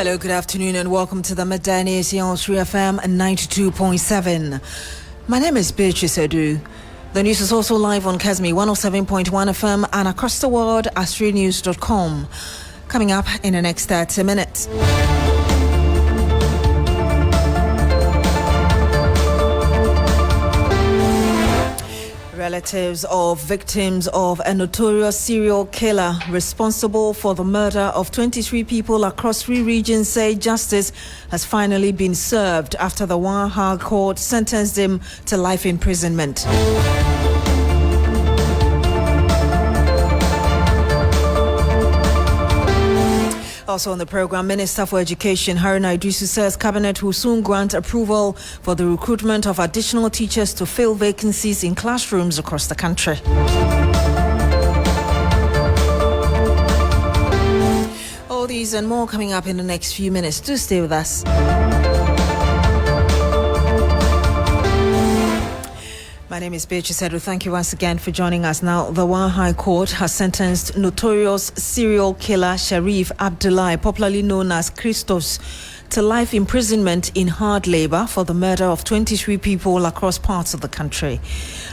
Hello, good afternoon, and welcome to the Midday news here on 3FM 92.7. My name is Beatrice Adu. The news is also live on Kesmi 107.1 FM and across the world at 3news.com. Coming up in the next 30 minutes. Relatives of victims of a notorious serial killer responsible for the murder of 23 people across 3 regions say justice has finally been served after the High Court sentenced him to life imprisonment. Also on the program, Minister for Education Haruna Iddrisu says Cabinet will soon grant approval for the recruitment of additional teachers to fill vacancies in classrooms across the country. All these and more coming up in the next few minutes. Do stay with us. My name is Beatrice Adu. Thank you once again for joining us. Now, the High Court has sentenced notorious serial killer Sharif Abdullahi, popularly known as Christos, to life imprisonment in hard labor for the murder of 23 people across parts of the country.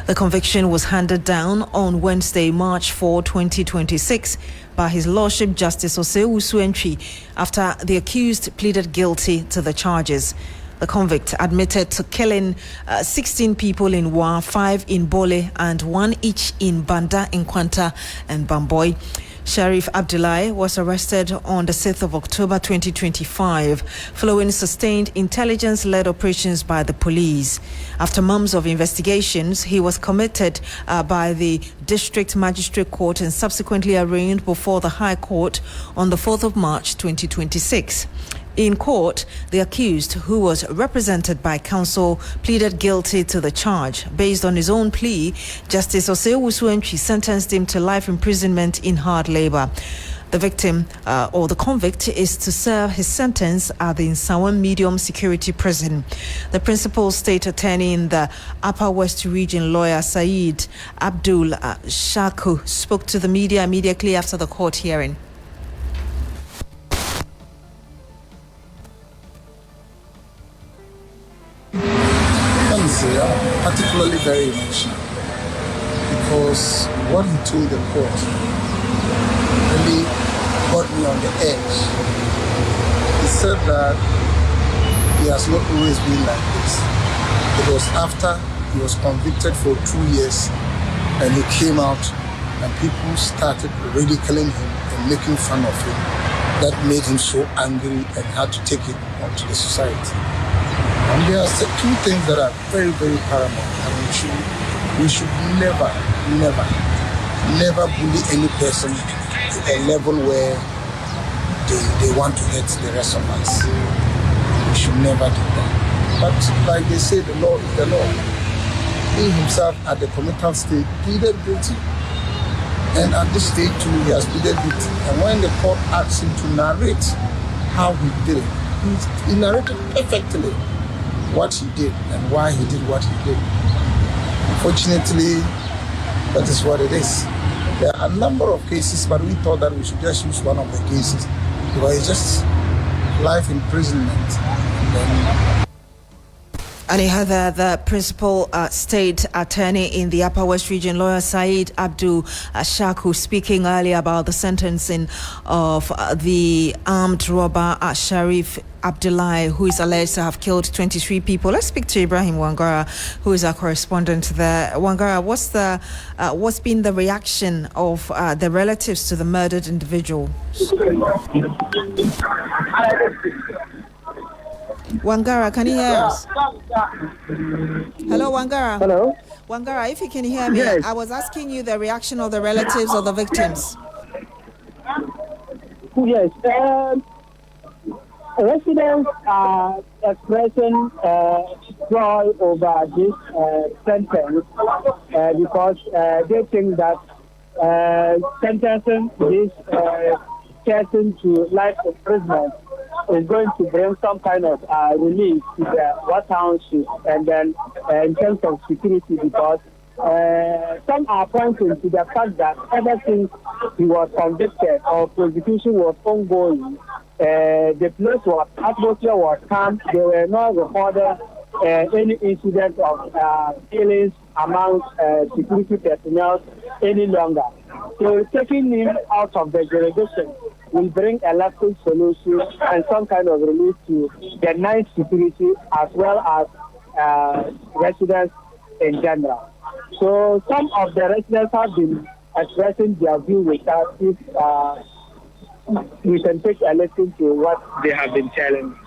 The conviction was handed down on Wednesday, March 4, 2026, by His Lordship Justice Osei Usuentri after the accused pleaded guilty to the charges. The convict admitted to killing 16 people in Wa, 5 in Bole, and 1 each in Banda, Nkwanta, and Bamboy. Sharif Abdullahi was arrested on the 6th of October 2025 following sustained intelligence-led operations by the police. After months of investigations, he was committed by the District Magistrate Court and subsequently arraigned before the High Court on the 4th of March 2026. In court, the accused, who was represented by counsel, pleaded guilty to the charge. Based on his own plea, Justice Osei Usuentri sentenced him to life imprisonment in hard labor. The victim, or the convict, is to serve his sentence at the Nsawan Medium Security Prison. The principal state attorney in the Upper West Region, lawyer Saeed Abdul Shaku, spoke to the media immediately after the court hearing. Particularly very emotional because what he told the court really got me on the edge. He said that he has not always been like this. It was after he was convicted for 2 years and he came out and people started ridiculing him and making fun of him. That made him so angry and had to take it onto the society. And there are 2 things that are very, very paramount. And we should never bully any person to a level where they want to hurt the rest of us. We should never do that. But like they say, the law is the law. He himself at the committal stage pleaded guilty. And at this stage too, he has pleaded guilty. And when the court asked him to narrate how he did it, he narrated perfectly what he did and why he did what he did. Unfortunately, that is what it is. There are a number of cases, but we thought that we should just use one of the cases because it's just life imprisonment. And you heard the principal state attorney in the Upper West Region, lawyer Saeed Abdul Shaku, speaking earlier about the sentencing of the armed robber Sharif Abdullahi, who is alleged to have killed 23 people. Let's speak to Ibrahim Wangara, who is our correspondent there. Wangara, what's been the reaction of the relatives to the murdered individual? Wangara, can you hear us? Hello, Wangara. Hello. Wangara, if you can hear me, yes. I was asking you the reaction of the relatives of the victims. Yes. Residents are expressing joy over this sentence because they think that sentencing this person to life imprisonment is going to bring some kind of relief to the Wat Township and then in terms of security because some are pointing to the fact that ever since he was convicted or prosecution was ongoing, The place was, atmosphere was calm. There were no recorded any incident of killings among security personnel any longer. So taking him out of the jurisdiction will bring a lasting solution and some kind of relief to the night security as well as residents in general. So some of the residents have been expressing their view with us. If we can take a listen to what they have been telling us.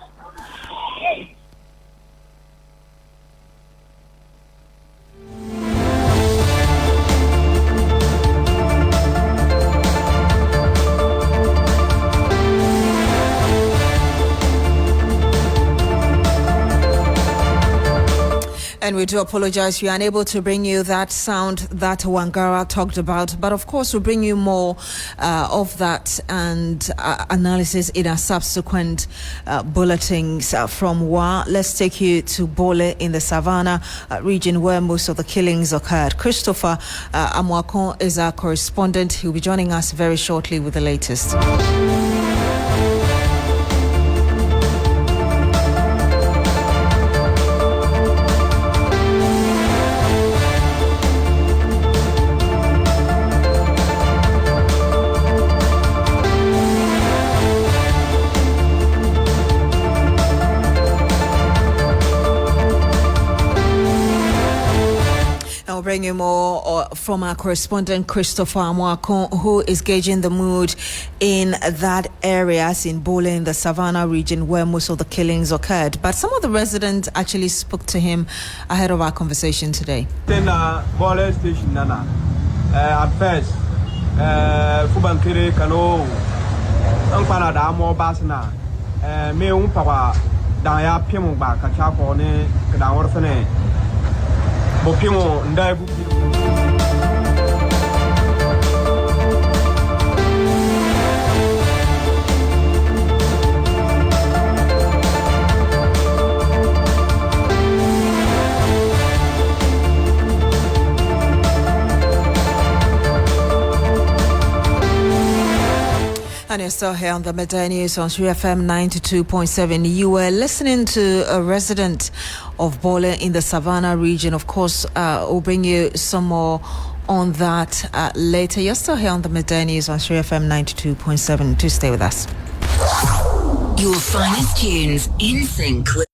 And we do apologize. We are unable to bring you that sound that Wangara talked about. But of course, we'll bring you more of that and analysis in our subsequent bulletins from WA. Let's take you to Bole in the Savannah region where most of the killings occurred. Christopher Amwakon is our correspondent. He'll be joining us very shortly with the latest. I'll bring you more from our correspondent Christopher Amwakon, who is gauging the mood in that area, in Bole in the Savannah region where most of the killings occurred. But some of the residents actually spoke to him ahead of our conversation today. In Bole station, Nana, at first, Fubankiri Kano, Unpana Damo Basna, me Umpapa, Daya Pimba, Kachapone, Kadawafane. Bokimo ndai buki And you're still here on the Midday News on 3FM 92.7. You were listening to a resident of Bole in the Savannah region. Of course, we'll bring you some more on that later. You're still here on the Midday News on 3FM 92.7. Do stay with us. Your finest tunes in sync with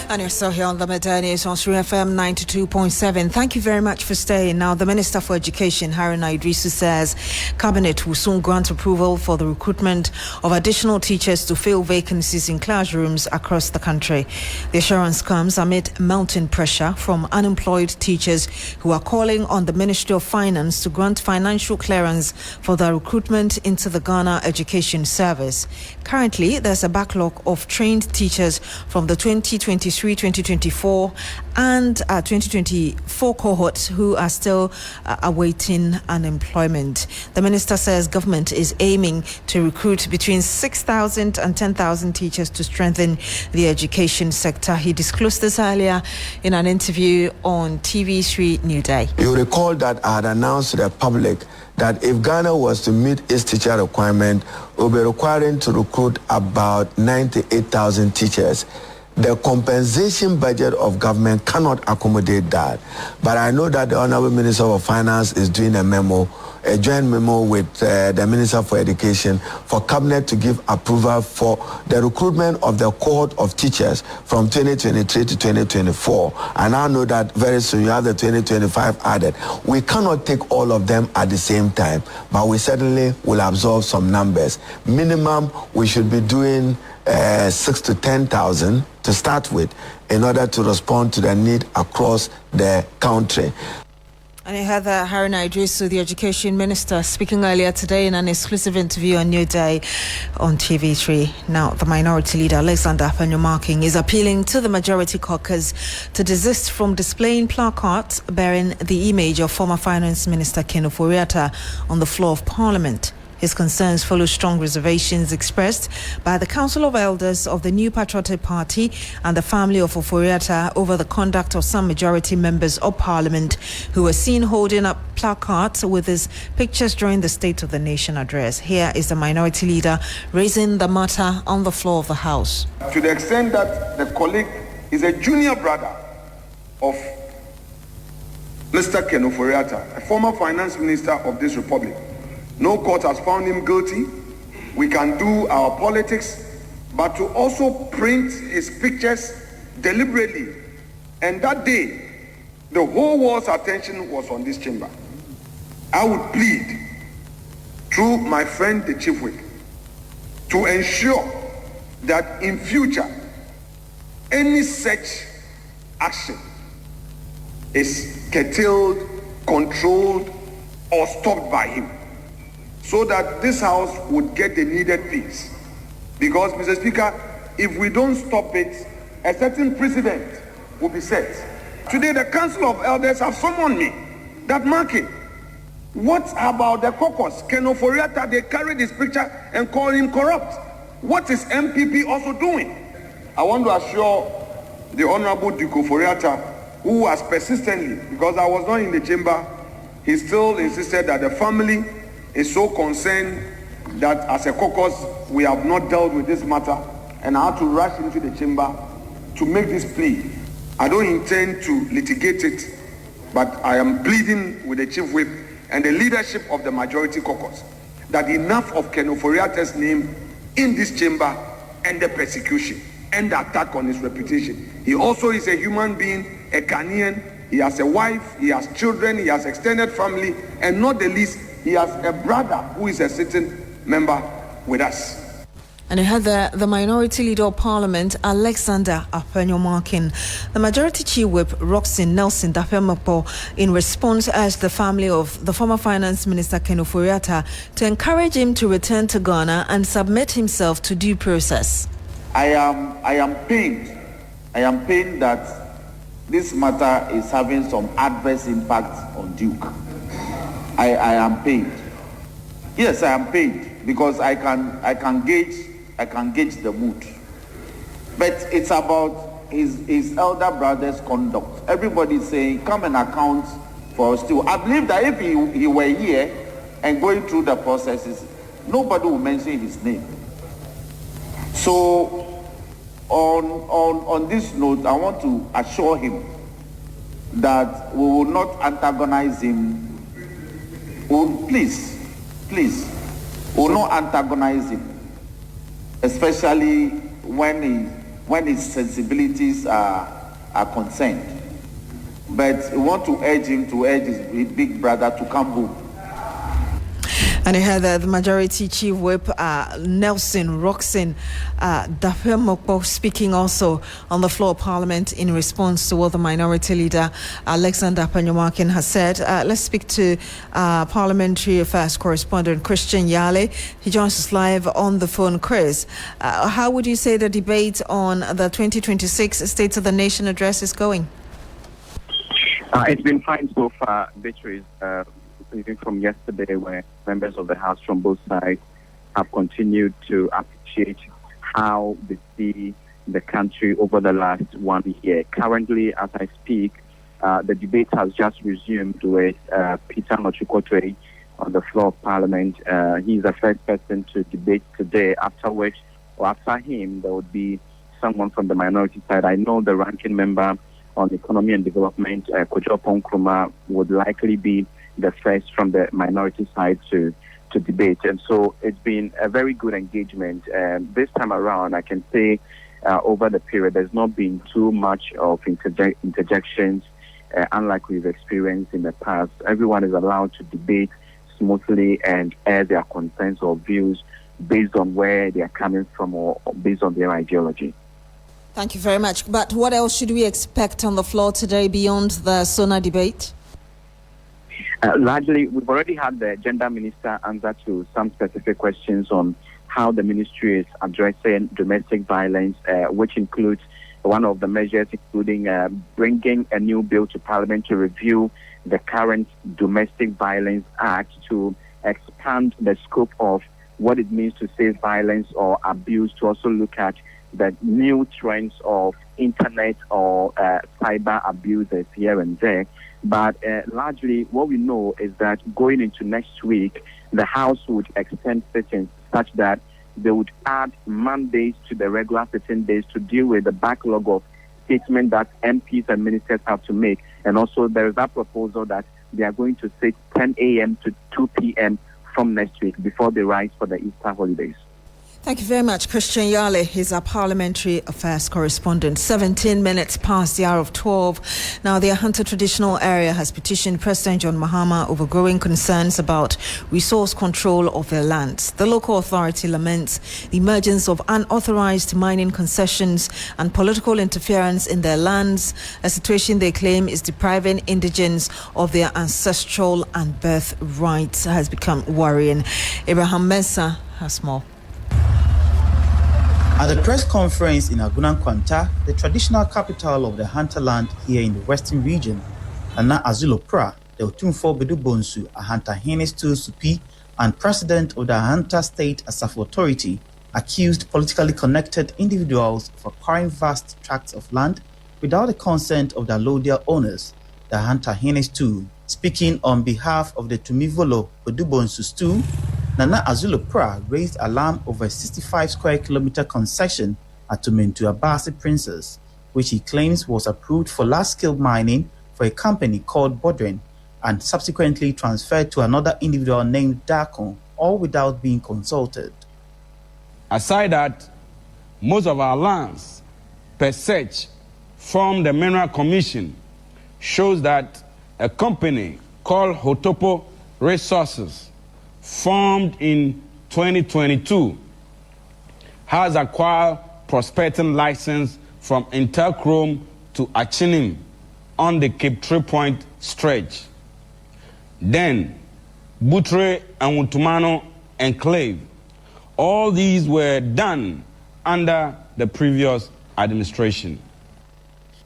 And you're still here on the Midday News on 3FM 92.7. Thank you very much for staying. Now, the Minister for Education, Haruna Iddrisu, says Cabinet will soon grant approval for the recruitment of additional teachers to fill vacancies in classrooms across the country. The assurance comes amid mounting pressure from unemployed teachers who are calling on the Ministry of Finance to grant financial clearance for the recruitment into the Ghana Education Service. Currently, there's a backlog of trained teachers from the 2023-2024 and 2024 cohorts who are still awaiting unemployment. The minister says government is aiming to recruit between 6,000 and 10,000 teachers to strengthen the education sector. He disclosed this earlier in an interview on TV3 Midday. You recall that I had announced to the public that if Ghana was to meet its teacher requirement, it will be requiring to recruit about 98,000 teachers. The compensation budget of government cannot accommodate that. But I know that the Honorable Minister of Finance is doing a joint memo with the Minister for Education for Cabinet to give approval for the recruitment of the cohort of teachers from 2023 to 2024. And I know that very soon you have the 2025 added. We cannot take all of them at the same time, but we certainly will absorb some numbers. Minimum, we should be doing 6 to 10,000 to start with in order to respond to the need across the country. And you heard that Haruna Iddrisu, the Education Minister, speaking earlier today in an exclusive interview on Midday on TV3. Now, the Minority Leader, Alexander Apanyomarking, is appealing to the Majority Caucus to desist from displaying placards bearing the image of former Finance Minister Ken Ofori-Atta on the floor of Parliament. His concerns follow strong reservations expressed by the Council of Elders of the New Patriotic Party and the family of Ofori-Atta over the conduct of some majority members of Parliament who were seen holding up placards with his pictures during the State of the Nation address. Here is the Minority Leader raising the matter on the floor of the House. To the extent that the colleague is a junior brother of Mr. Ken Ofori-Atta, a former finance minister of this republic. No court has found him guilty. We can do our politics, but to also print his pictures deliberately. And that day, the whole world's attention was on this chamber. I would plead through my friend, the Chief Whip, to ensure that in future, any such action is curtailed, controlled, or stopped by him, so that this House would get the needed peace. Because, Mr. Speaker, if we don't stop it, a certain precedent will be set. Today, the Council of Elders have summoned me, that marking. What about the caucus? Ken Ofori-Atta, they carried his picture and call him corrupt. What is MPP also doing? I want to assure the Honorable Duke Ofori-Atta, who has persistently, because I was not in the chamber, he still insisted that the family is so concerned that as a caucus, we have not dealt with this matter, and I had to rush into the chamber to make this plea. I don't intend to litigate it, but I am pleading with the Chief Whip and the leadership of the Majority Caucus that enough of Ken Ofori-Atta's name in this chamber and the persecution and the attack on his reputation. He also is a human being, a Ghanaian. He has a wife, he has children, he has extended family, and not the least, he has a brother who is a sitting member with us. And you heard the Minority Leader of Parliament, Alexander Apanyomarking. The Majority Chief Whip, Roxin Nelson Dapemokpo, in response, urged the family of the former Finance Minister Ken Ofori-Atta to encourage him to return to Ghana and submit himself to due process. I am pained. I am pained that this matter is having some adverse impact on Duke. I am pained. Yes, I am pained because I can gauge the mood. But it's about his elder brother's conduct. Everybody is saying, come and account for us too. I believe that if he were here and going through the processes, nobody will mention his name. So on this note, I want to assure him that we will not antagonize him. Please, we will not antagonize him, especially when his sensibilities are concerned. But we want to urge him to urge his big brother to come home. And you heard the Majority Chief Whip, Nelson Roxin Dapemokpo, speaking also on the floor of Parliament in response to what the Minority Leader, Alexander Apanyomarking, has said. Let's speak to Parliamentary Affairs Correspondent Christian Yale. He joins us live on the phone. Chris, how would you say the debate on the 2026 State of the Nation address is going? It's been fine so far, Beatrice. Even from yesterday, where members of the House from both sides have continued to appreciate how they see the country over the last 1 year. Currently, as I speak, the debate has just resumed with Peter Nochukotwe, on the floor of Parliament. He's the first person to debate today, after which, or after him, there would be someone from the minority side. I know the ranking member on economy and development, Kojo Ponkruma, would likely be the first from the minority side to debate. And so it's been a very good engagement. This time around, I can say over the period, there's not been too much of interjections, unlike we've experienced in the past. Everyone is allowed to debate smoothly and air their concerns or views based on where they are coming from or based on their ideology. Thank you very much. But what else should we expect on the floor today beyond the SONA debate? Largely, we've already had the gender minister answer to some specific questions on how the ministry is addressing domestic violence, which includes one of the measures, including bringing a new bill to Parliament to review the current Domestic Violence Act to expand the scope of what it means to say violence or abuse, to also look at the new trends of internet or cyber abuses here and there. But largely, what we know is that going into next week, the House would extend sessions such that they would add Mondays to the regular sitting days to deal with the backlog of statements that MPs and ministers have to make. And also, there is that proposal that they are going to sit 10 a.m. to 2 p.m. from next week before they rise for the Easter holidays. Thank you very much. Christian Yale is our parliamentary affairs correspondent. 17 minutes past the hour of 12. Now, the Ahanta traditional area has petitioned President John Mahama over growing concerns about resource control of their lands. The local authority laments the emergence of unauthorized mining concessions and political interference in their lands, a situation they claim is depriving indigents of their ancestral and birth rights. Has become worrying. Abraham Mensah has more. At the press conference in Agunan Kwanta, the traditional capital of the Ahanta land here in the western region, Nana Azulo Pra, the Otumfo Bedu Bonsu, Ahanta Henes Tu Supi, and president of the Ahanta State Asafo Authority, accused politically connected individuals of acquiring vast tracts of land without the consent of the allodial owners, the Ahanta Henes Tu. Speaking on behalf of the Tumivolo Bedu Bonsu Stu, Nana Azulo Pra raised alarm over a 65 square kilometer concession at Tumentu Abasi Princess, which he claims was approved for large-scale mining for a company called Bodren and subsequently transferred to another individual named Dakon, all without being consulted. Aside that, most of our lands, per search from the Mineral Commission, shows that a company called Hotopo Resources, formed in 2022, has acquired prospecting license from Interchrome to Achinim on the Cape 3 Point stretch. Then, Butre and Wutumano Enclave. All these were done under the previous administration.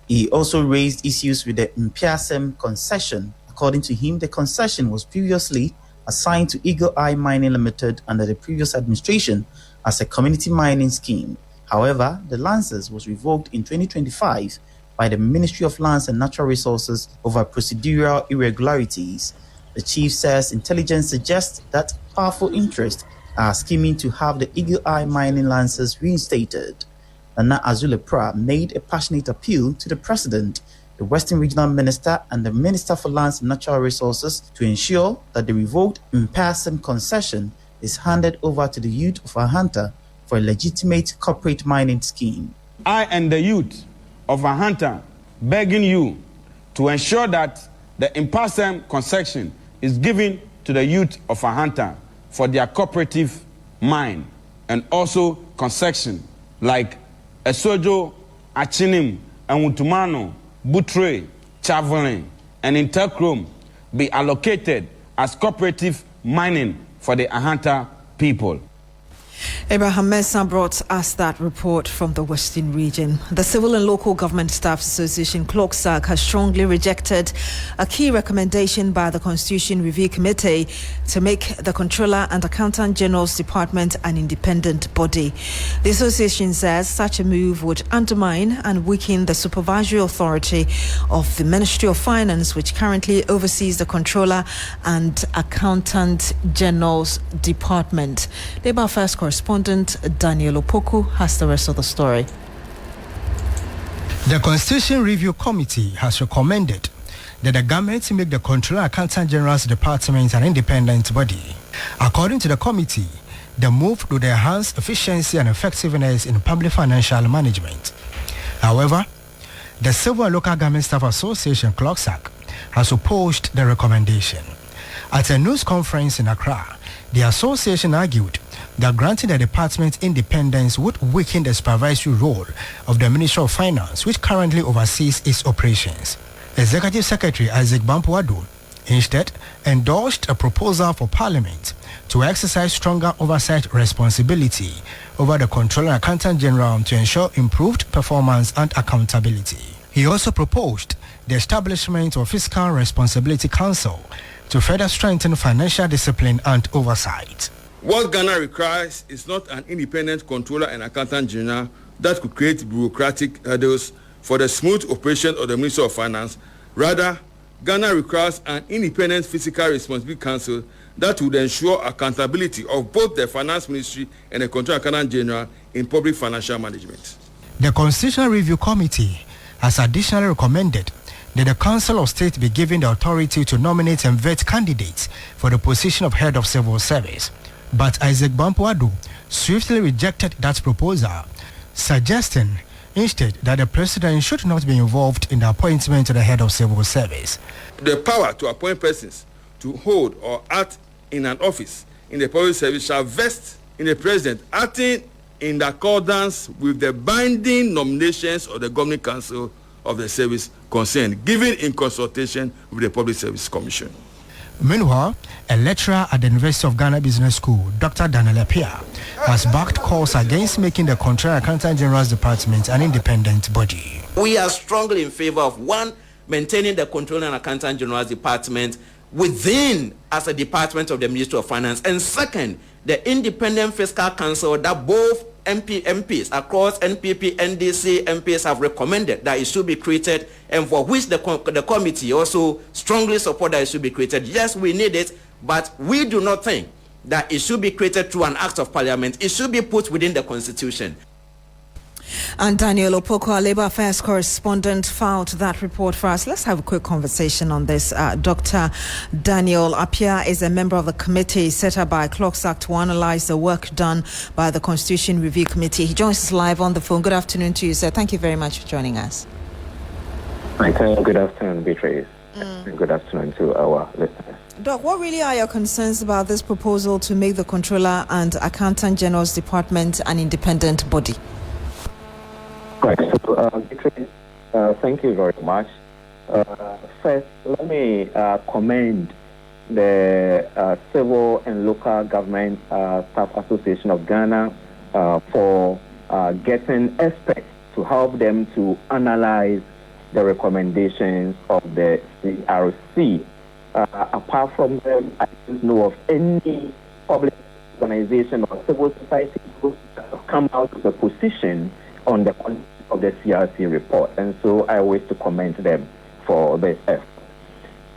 He also raised issues with the Mpiasem concession. According to him, the concession was previously assigned to Eagle Eye Mining Limited under the previous administration as a community mining scheme. However, the license was revoked in 2025 by the Ministry of Lands and Natural Resources over procedural irregularities. The chief says intelligence suggests that powerful interests are scheming to have the Eagle Eye mining licenses reinstated. Nana Azulo Pra made a passionate appeal to the president, the Western Regional Minister, and the Minister for Lands and Natural Resources to ensure that the revoked Mpasem concession is handed over to the youth of Ahanta for a legitimate corporate mining scheme. I and the youth of Ahanta begging you to ensure that the Mpasem concession is given to the youth of Ahanta for their cooperative mine and also concession like Esojo, Achinim, and Wutumano, Butre, Chavelin, and Interchrome be allocated as cooperative mining for the Ahanta people. Abraham Mensah brought us that report from the Western region. The Civil and Local Government Staff Association, CLOGSAG, has strongly rejected a key recommendation by the Constitution Review Committee to make the Controller and Accountant General's Department an independent body. The association says such a move would undermine and weaken the supervisory authority of the Ministry of Finance, which currently oversees the Controller and Accountant General's Department. Labour Affairs correspondent Daniel Opoku has the rest of the story. The Constitution Review Committee has recommended that the government make the Controller Accountant General's Department an independent body. According to the committee, the move would enhance efficiency and effectiveness in public financial management. However, the Civil and Local Government Staff Association, CLOGSAG, has opposed the recommendation. At a news conference in Accra, the association argued that granting the department independence would weaken the supervisory role of the Ministry of Finance, which currently oversees its operations. Executive Secretary Isaac Bampo Adu instead endorsed a proposal for Parliament to exercise stronger oversight responsibility over the Controller and Accountant General to ensure improved performance and accountability. He also proposed the establishment of Fiscal Responsibility Council to further strengthen financial discipline and oversight. What Ghana requires is not an independent Controller and Accountant General that could create bureaucratic hurdles for the smooth operation of the Ministry of Finance. Rather, Ghana requires an independent Fiscal Responsibility Council that would ensure accountability of both the Finance Ministry and the Controller and Accountant General in public financial management. The Constitutional Review Committee has additionally recommended that the Council of State be given the authority to nominate and vet candidates for the position of Head of Civil Service. But Isaac Bampo Adu swiftly rejected that proposal, suggesting instead that the President should not be involved in the appointment of the Head of Civil Service. The power to appoint persons to hold or act in an office in the public service shall vest in the President acting in accordance with the binding nominations of the Governing Council of the service concerned, given in consultation with the Public Service Commission. Meanwhile, a lecturer at the University of Ghana Business School, Dr. Daniel Apia, has backed calls against making the Controller Accountant General's Department an independent body. We are strongly in favor of, one, maintaining the Controller and Accountant General's Department within as a department of the Ministry of Finance, and second, the Independent Fiscal Council that both MPs across NPP, NDC MPs have recommended that it should be created, and for which the committee also strongly support that it should be created. Yes, we need it, but we do not think that it should be created through an act of Parliament. It should be put within the Constitution. And Daniel Opoku, our Labour Affairs correspondent, filed that report for us. Let's have a quick conversation on this. Dr. Daniel Apia is a member of the committee set up by CLOGSAG to analyse the work done by the Constitution Review Committee. He joins us live on the phone. Good afternoon to you, sir. Thank you very much for joining us. Good afternoon, Beatrice. And good afternoon to our listeners. Doc, what really are your concerns about this proposal to make the Controller and Accountant General's Department an independent body? Right. So, Beatrice, thank you very much. First, let me commend the Civil and Local Government Staff Association of Ghana for getting experts to help them to analyze the recommendations of the CRC. Apart from them, I don't know of any public organization or civil society group that have come out with a position on the content of the CRC report, and so I wish to commend them for this effort.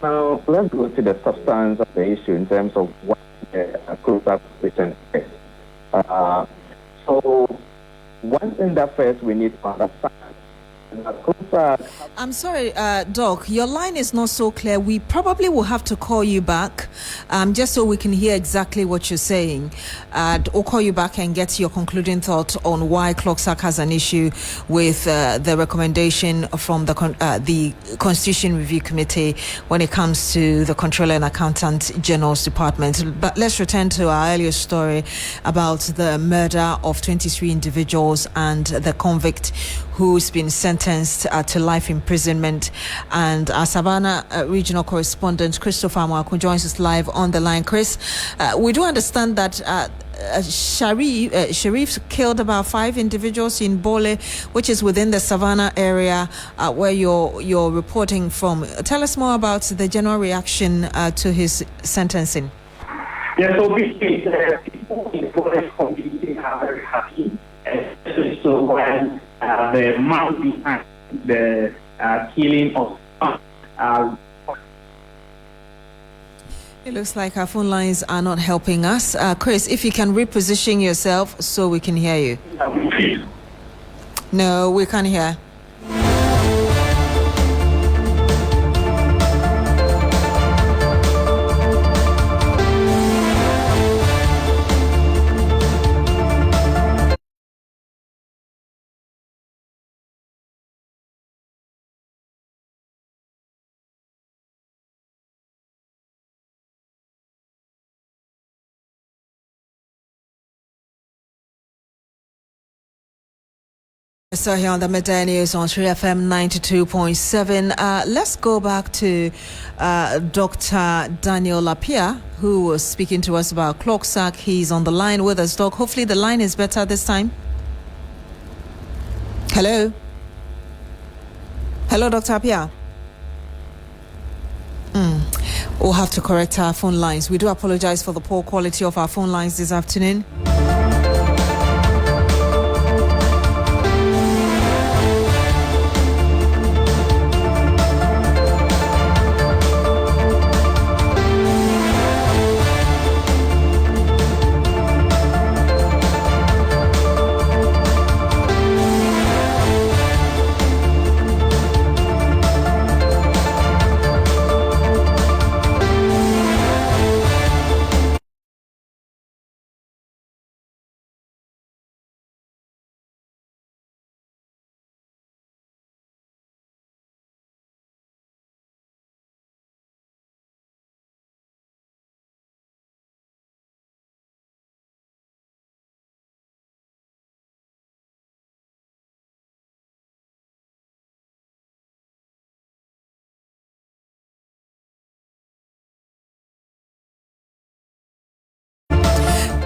Now, let's go to the substance of the issue in terms of what the CLOGSAG position is. So, one thing that first we need to understand. I'm sorry, Doc, your line is not so clear. We probably will have to call you back just so we can hear exactly what you're saying. Or call you back and get your concluding thoughts on why CLOGSAG has an issue with the recommendation from the Constitution Review Committee when it comes to the Controller and Accountant General's Department. But let's return to our earlier story about the murder of 23 individuals and the convict who's been sentenced to life imprisonment. And our Savannah regional correspondent Christopher Amwaku joins us live on the line. Chris, we do understand that Sharif killed about 5 individuals in Bole, which is within the Savannah area where you're reporting from. Tell us more about the general reaction to his sentencing. Yes, so people in Bole community are very happy, especially so when the man behind the killing of it looks like our phone lines are not helping us. Chris, if you can reposition yourself so we can hear you. No, we can't hear. So here on the Midday News on 3FM 92.7, let's go back to Dr. Daniel Lapia, who was speaking to us about Clocksack. He's on the line with us, Doc. Hopefully the line is better this time. Hello? Hello, Dr. Lapia. We'll have to correct our phone lines. We do apologize for the poor quality of our phone lines this afternoon.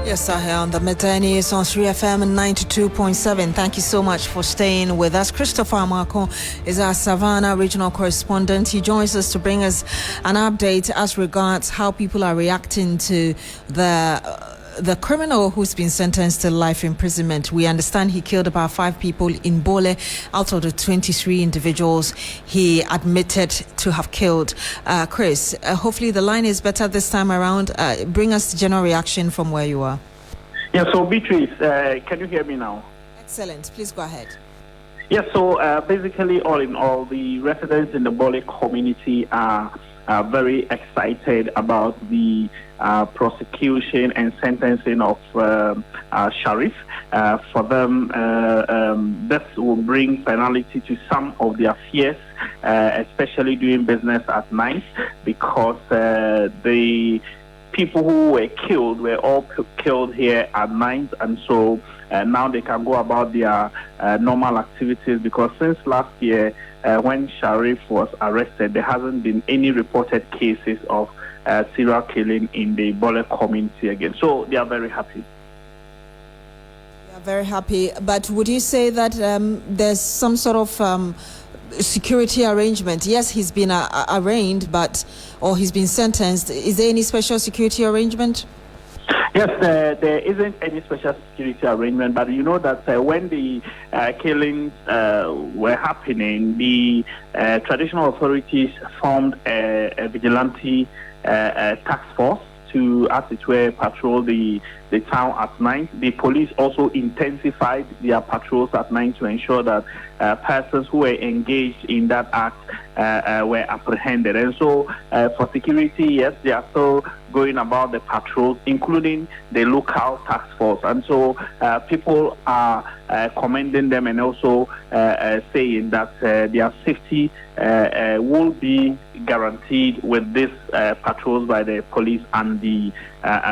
Yes, sir, here on the Midday News on 3FM 92.7. Thank you so much for staying with us. Christopher Marco is our Savannah regional correspondent. He joins us to bring us an update as regards how people are reacting to the criminal who's been sentenced to life imprisonment. We understand he killed about 5 people in Bole out of the 23 individuals he admitted to have killed. Chris, hopefully the line is better this time around. Bring us the general reaction from where you are. Yeah, so Beatrice, can you hear me now? Excellent. Please go ahead. Yeah, so basically, all in all, the residents in the Bole community are very excited about the prosecution and sentencing of Sharif. For them, this will bring finality to some of their fears, especially doing business at night, because the people who were killed were all killed here at night, and so now they can go about their normal activities, because since last year, when Sharif was arrested, there hasn't been any reported cases of serial killing in the Bole community again. So they are very happy. They are very happy. But would you say that there's some sort of security arrangement? Yes, he's been arraigned, or he's been sentenced. Is there any special security arrangement? Yes, there isn't any special security arrangement, but you know that when the killings were happening, the traditional authorities formed a vigilante task force to, as it were, patrol the town at night. The police also intensified their patrols at night to ensure that persons who were engaged in that act were apprehended. And so for security, yes, they are still going about the patrols, including the local task force. And so people are commending them and also saying that their safety will be guaranteed with these patrols by the police and the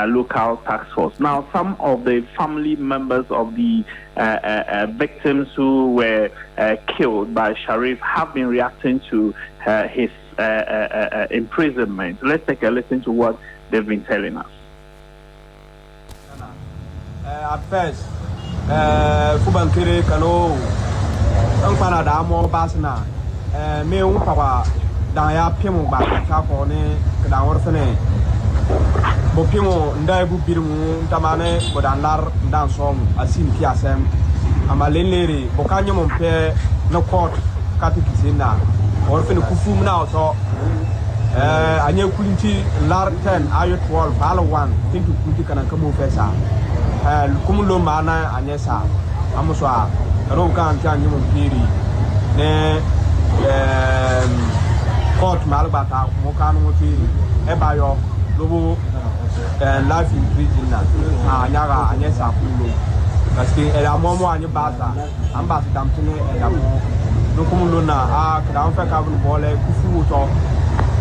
local task force. Now, some of the family members of the victims who were killed by Sharif have been reacting to his imprisonment. Let's take a listen to what they've been telling us. at first, Fubankere Kano, Unpanada, more Basna, me Umpapa, Daya Pimu back, Chapone, Kadaorfane, Bopimo, Ndaibu Bimu, Tamane, Bodanar, Dansom, Asim Piasem, Amalin Lady, Bocanyum Pe, no court, Katikisina, Orphan Kufum now, so. Anya Kunti Lar 10, Ayo 12, Bala 1, think to Kunti Kanakamu Fesa. Kumulo Mana, Anyesa, Amuswa, Rokan Kanum Piri, Ne Court Malabata, Mokano Piri, Ebayo, Lobo, Life in Prison, Anyaga, Anyesa Pulo. Parce Momo Anyabata, Ambassador Damtine, and Amo, Nokumuluna, Crown Fakabun Bole, Kufu.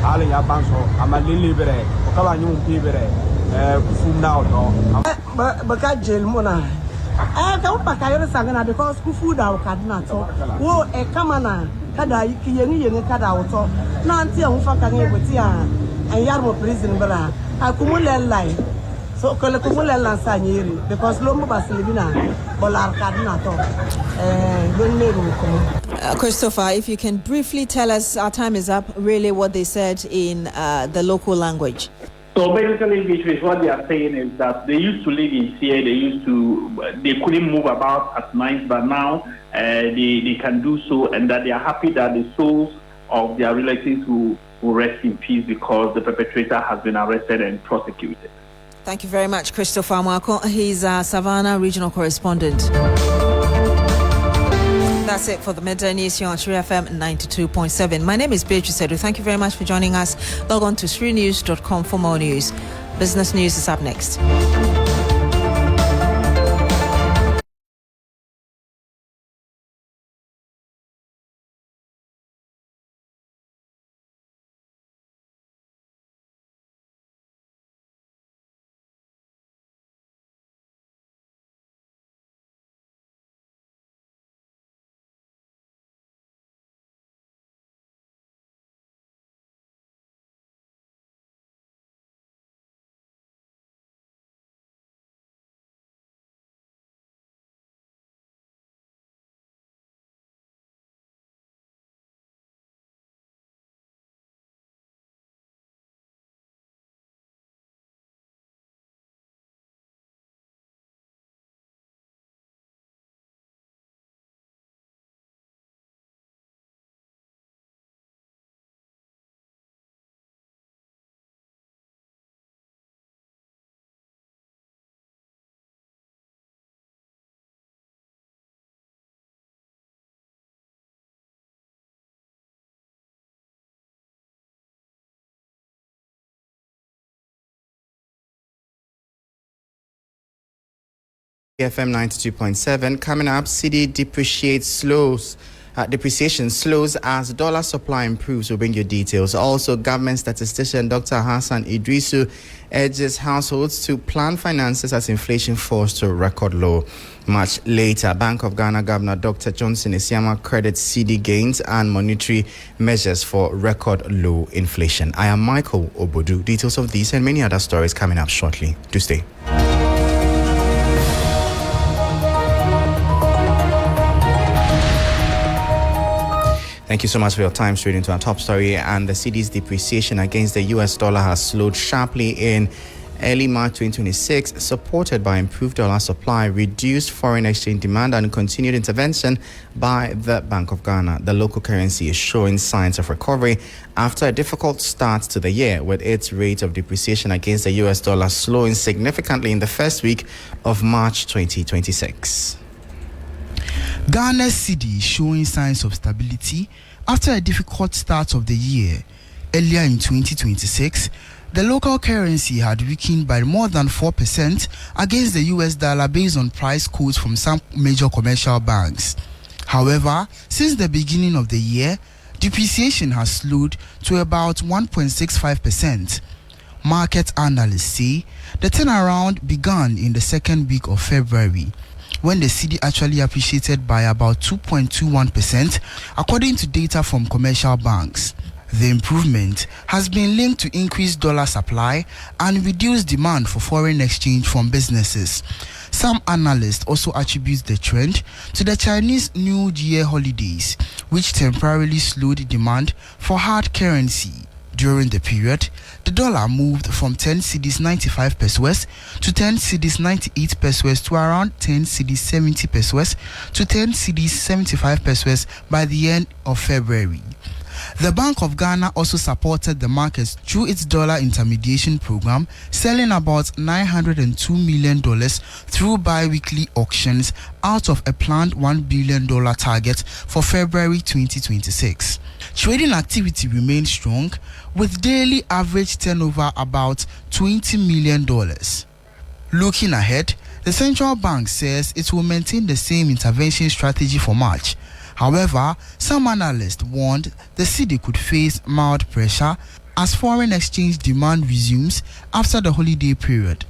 Ale ya banso amalili bere okaba nyum pibere kufu na odo baka jail mona ka upaka yoro sangana because kufu da okadina to wo e kama na kada yiki kada oto na anti e hufa kan eboti a yar mo prison bra akumule line so kole kumule line sanyeri because lombo basilibina bolar kadina to Christopher, if you can briefly tell us, our time is up, really what they said in the local language. So basically, Beatrice, what they are saying is that they used to live in fear, they couldn't move about at night, but now they can do so, and that they are happy that the souls of their relatives will rest in peace because the perpetrator has been arrested and prosecuted. Thank you very much, Christopher Marco. He's our Savannah regional correspondent. That's it for the Midday News here on Shri FM 92.7. My name is Beatrice Adu. Thank you very much for joining us. Log on to shrinews.com for more news. Business News is up next. FM 92.7. Coming up, cedi depreciation slows as dollar supply improves. We'll bring you details. Also, government statistician Dr. Haruna Iddrisu urges households to plan finances as inflation falls to a record low. Much later, Bank of Ghana Governor Dr. Johnson Isiama credits cedi gains and monetary measures for record low inflation. I am Michael Obodu. Details of these and many other stories coming up shortly. Do stay. Thank you so much for your time. Straight into our top story. And the cedi's depreciation against the US dollar has slowed sharply in early March 2026, supported by improved dollar supply, reduced foreign exchange demand, and continued intervention by the Bank of Ghana. The local currency is showing signs of recovery after a difficult start to the year, with its rate of depreciation against the US dollar slowing significantly in the first week of March 2026. Ghana's cedi is showing signs of stability after a difficult start of the year. Earlier in 2026, the local currency had weakened by more than 4% against the US dollar based on price quotes from some major commercial banks. However, since the beginning of the year, depreciation has slowed to about 1.65%. Market analysts say the turnaround began in the second week of February, when the cedi actually appreciated by about 2.21%, according to data from commercial banks. The improvement has been linked to increased dollar supply and reduced demand for foreign exchange from businesses. Some analysts also attribute the trend to the Chinese New Year holidays, which temporarily slowed demand for hard currency. During the period, the dollar moved from 10 cedis 95 pesos to 10 cedis 98 pesos to around 10 cedis 70 pesos to 10 cedis 75 pesos by the end of February. The Bank of Ghana also supported the markets through its dollar intermediation program, selling about $902 million through bi-weekly auctions out of a planned $1 billion target for February 2026. Trading activity remained strong, with daily average turnover about $20 million. Looking ahead, the central bank says it will maintain the same intervention strategy for March. However, some analysts warned the cedi could face mild pressure as foreign exchange demand resumes after the holiday period.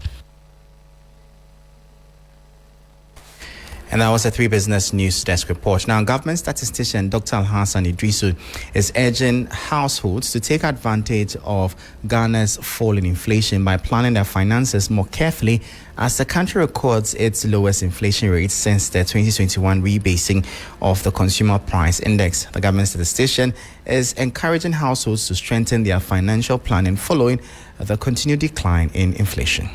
And that was a 3 Business News Desk report. Now, government statistician Dr. Haruna Iddrisu is urging households to take advantage of Ghana's fall in inflation by planning their finances more carefully as the country records its lowest inflation rate since the 2021 rebasing of the Consumer Price Index. The government statistician is encouraging households to strengthen their financial planning following the continued decline in inflation.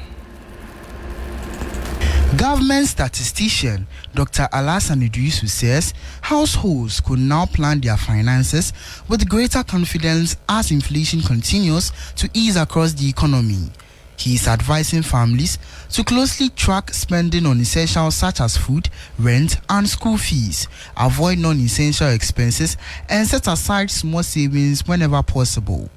Government statistician Dr. Haruna Iddrisu says households could now plan their finances with greater confidence as inflation continues to ease across the economy. He is advising families to closely track spending on essentials such as food, rent, and school fees, avoid non-essential expenses, and set aside small savings whenever possible.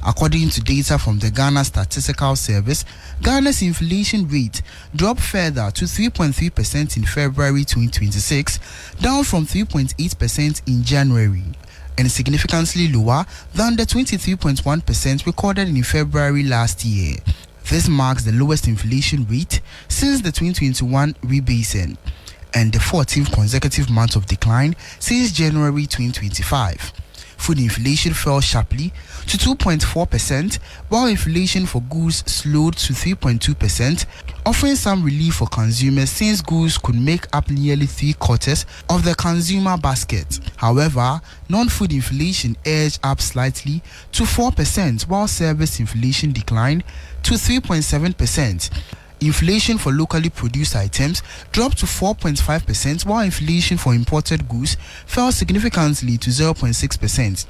According to data from the Ghana Statistical Service, Ghana's inflation rate dropped further to 3.3% in February 2026, down from 3.8% in January, and significantly lower than the 23.1% recorded in February last year. This marks the lowest inflation rate since the 2021 rebasing, and the 14th consecutive month of decline since January 2025. Food inflation fell sharply to 2.4%, while inflation for goods slowed to 3.2%, offering some relief for consumers since goods could make up nearly 3/4 of the consumer basket. However, non-food inflation edged up slightly to 4%, while service inflation declined to 3.7%. Inflation for locally produced items dropped to 4.5%, while inflation for imported goods fell significantly to 0.6%.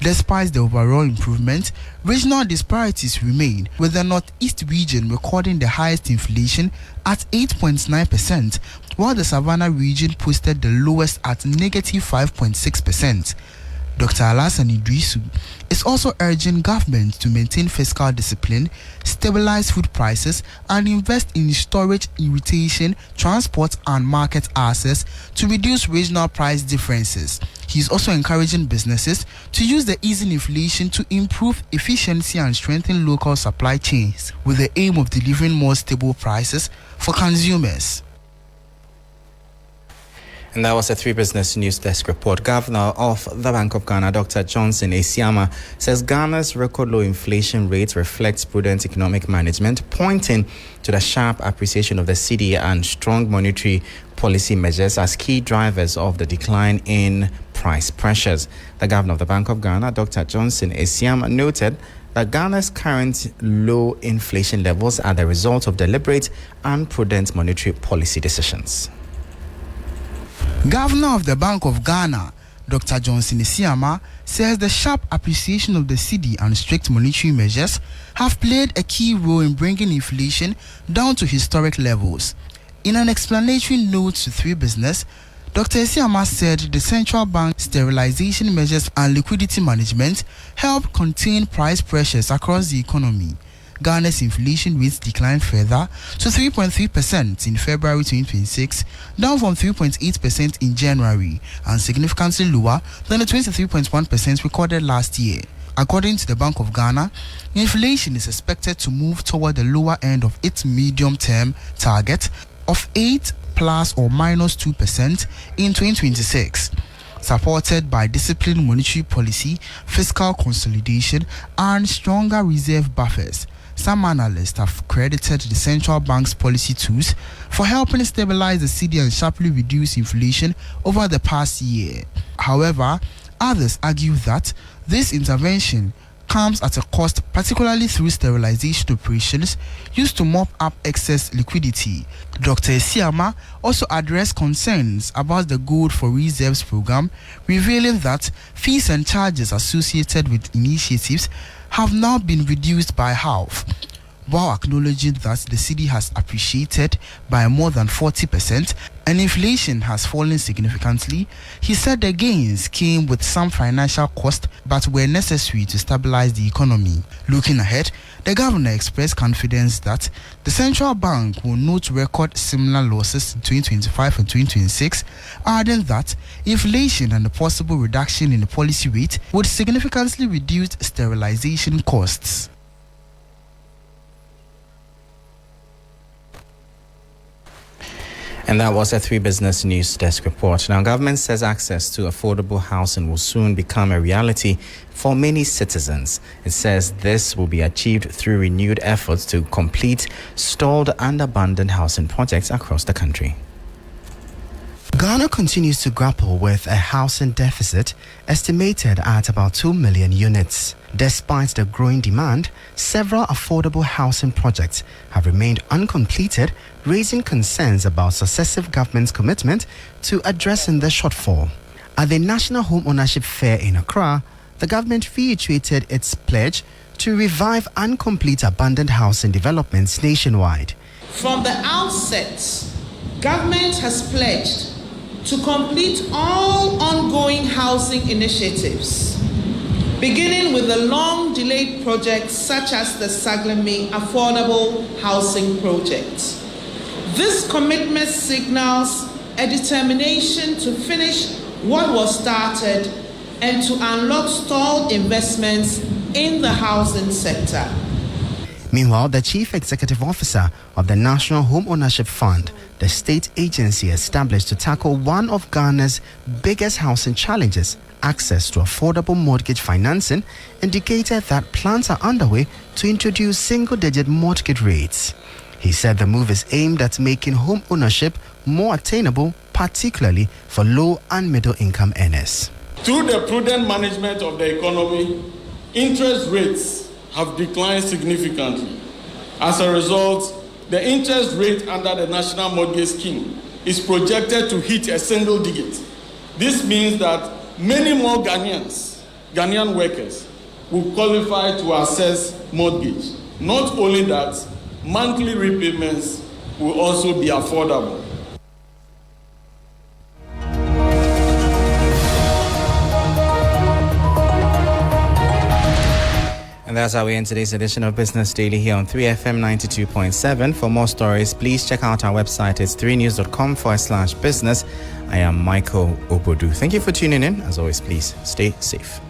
Despite the overall improvement, regional disparities remain, with the Northeast region recording the highest inflation at 8.9%, while the Savannah region posted the lowest at negative 5.6%. Dr. Haruna Iddrisu is also urging government to maintain fiscal discipline, stabilize food prices, and invest in storage, irrigation, transport, and market access to reduce regional price differences. He is also encouraging businesses to use the easing inflation to improve efficiency and strengthen local supply chains, with the aim of delivering more stable prices for consumers. And that was a 3 Business News Desk report. Governor of the Bank of Ghana, Dr. Johnson Esiama, says Ghana's record low inflation rate reflects prudent economic management, pointing to the sharp appreciation of the cedi and strong monetary policy measures as key drivers of the decline in price pressures. The governor of the Bank of Ghana, Dr. Johnson Esiama, noted that Ghana's current low inflation levels are the result of deliberate and prudent monetary policy decisions. Governor of the Bank of Ghana, Dr. Johnson Esiama, says the sharp appreciation of the cedi and strict monetary measures have played a key role in bringing inflation down to historic levels. In an explanatory note to 3 Business, Dr. Esiama said the central bank's sterilization measures and liquidity management helped contain price pressures across the economy. Ghana's inflation rates declined further to 3.3% in February 2026, down from 3.8% in January, and significantly lower than the 23.1% recorded last year. According to the Bank of Ghana, inflation is expected to move toward the lower end of its medium-term target of 8 plus or minus 2% in 2026. supported by disciplined monetary policy, fiscal consolidation, and stronger reserve buffers. Some analysts have credited the central bank's policy tools for helping stabilize the cedi and sharply reduce inflation over the past year. However, others argue that this intervention comes at a cost, particularly through sterilization operations used to mop up excess liquidity. Dr. Esiama also addressed concerns about the Gold for Reserves program, revealing that fees and charges associated with initiatives have now been reduced by half. While acknowledging that the cedi has appreciated by more than 40% and inflation has fallen significantly, he said the gains came with some financial cost but were necessary to stabilize the economy. Looking ahead, the governor expressed confidence that the central bank will not record similar losses in 2025 and 2026, adding that inflation and the possible reduction in the policy rate would significantly reduce sterilization costs. And that was a 3 Business News Desk report. Now, government says access to affordable housing will soon become a reality for many citizens. It says this will be achieved through renewed efforts to complete stalled and abandoned housing projects across the country. Ghana continues to grapple with a housing deficit estimated at about 2 million units. Despite the growing demand, several affordable housing projects have remained uncompleted, raising concerns about successive governments' commitment to addressing the shortfall. At the National Home Ownership Fair in Accra, the government reiterated its pledge to revive and complete abandoned housing developments nationwide. From the outset, government has pledged to complete all ongoing housing initiatives, beginning with the long-delayed projects such as the Saglemi Affordable Housing Project. This commitment signals a determination to finish what was started and to unlock stalled investments in the housing sector. Meanwhile, the Chief Executive Officer of the National Home Ownership Fund, the state agency established to tackle one of Ghana's biggest housing challenges, access to affordable mortgage financing, indicated that plans are underway to introduce single-digit mortgage rates. He said the move is aimed at making home ownership more attainable, particularly for low and middle-income earners. Through the prudent management of the economy, interest rates have declined significantly. As a result, the interest rate under the National Mortgage Scheme is projected to hit a single digit. This means that many more Ghanaian workers will qualify to access mortgage. Not only that, monthly repayments will also be affordable. And that's how we end today's edition of Business Daily here on 3FM 92.7. For more stories, please check out our website. It's 3news.com/business. I am Michael Obodu. Thank you for tuning in. As always, please stay safe.